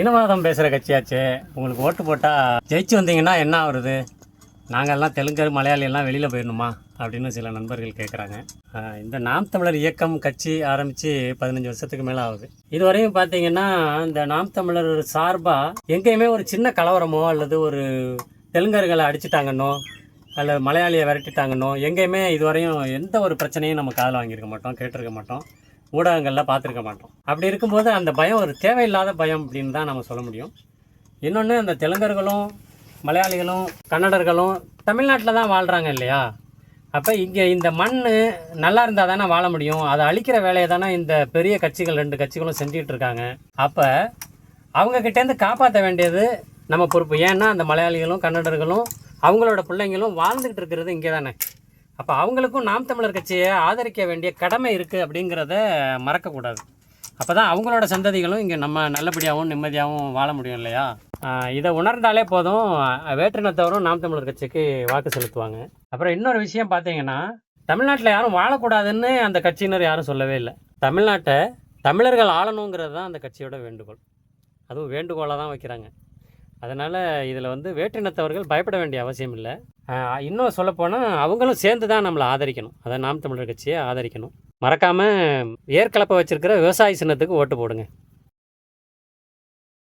இனவாதம் பேசுகிற கட்சியாச்சே, உங்களுக்கு ஓட்டு போட்டால் ஜெயிச்சு வந்தீங்கன்னா என்ன ஆகுறது? நாங்கள்லாம் தெலுங்கர் மலையாளி எல்லாம் வெளியில் போயிடணுமா அப்படின்னு சில நண்பர்கள் கேட்குறாங்க. இந்த நாம் தமிழர் இயக்கம் கட்சி ஆரம்பித்து 15 வருஷத்துக்கு மேலே ஆகுது. இதுவரையும் பார்த்தீங்கன்னா இந்த நாம் தமிழர் சார்பாக எங்கேயுமே ஒரு சின்ன கலவரமோ அல்லது ஒரு தெலுங்கர்களை அடிச்சிட்டாங்கன்னோ அல்லது மலையாளியை விரட்டிட்டாங்கன்னோ எங்கேயுமே இதுவரையும் எந்த ஒரு பிரச்சனையும் நம்ம காதில் வாங்கியிருக்க மாட்டோம், கேட்டிருக்க மாட்டோம், ஊடகங்களில் பார்த்துருக்க மாட்டோம். அப்படி இருக்கும்போது அந்த பயம் ஒரு தேவையில்லாத பயம் அப்படின்னு தான் நம்ம சொல்ல முடியும். இன்னொன்று, அந்த தெலுங்கர்களும் மலையாளிகளும் கன்னடர்களும் தமிழ்நாட்டில் தான் வாழ்கிறாங்க இல்லையா? அப்போ இங்கே இந்த மண் நல்லா இருந்தால் தானே வாழ முடியும். அதை அழிக்கிற வேலையை தானே இந்த பெரிய கட்சிகள் 2 கட்சிகளும் செஞ்சுக்கிட்டு இருக்காங்க. அப்போ அவங்கக்கிட்டேருந்து காப்பாற்ற வேண்டியது நம்ம பொறுப்பு. ஏன்னா அந்த மலையாளிகளும் கன்னடர்களும் அவங்களோட பிள்ளைங்களும் வாழ்ந்துக்கிட்டு இருக்கிறது இங்கே தானே. அப்போ அவங்களுக்கும் நாம் தமிழர் கட்சியை ஆதரிக்க வேண்டிய கடமை இருக்குது அப்படிங்கிறத மறக்கக்கூடாது. அப்போ தான் அவங்களோட சந்ததிகளும் இங்கே நம்ம நல்லபடியாகவும் நிம்மதியாகவும் வாழ முடியும் இல்லையா? இதை உணர்ந்தாலே போதும், வேற்றினத்தவரும் நாம் தமிழர் கட்சிக்கு வாக்கு செலுத்துவாங்க. அப்புறம் இன்னொரு விஷயம் பார்த்தீங்கன்னா, தமிழ்நாட்டில் யாரும் வாழக்கூடாதுன்னு அந்த கட்சியினர் யாரும் சொல்லவே இல்லை. தமிழ்நாட்டை தமிழர்கள் ஆளணுங்கிறது தான் அந்த கட்சியோட வேண்டுகோள். அதுவும் வேண்டுகோளாக தான் வைக்கிறாங்க. அதனால் இதில் வேற்றினத்தவர்கள் பயப்பட வேண்டிய அவசியம் இல்லை. இன்னும் சொல்லப்போனால் அவங்களும் சேர்ந்து தான் நம்மளை ஆதரிக்கணும். அதை நாம் தமிழர் கட்சியை ஆதரிக்கணும். மறக்காமல் ஏற்கலப்பை வச்சுருக்கிற விவசாய சின்னத்துக்கு ஓட்டு போடுங்க.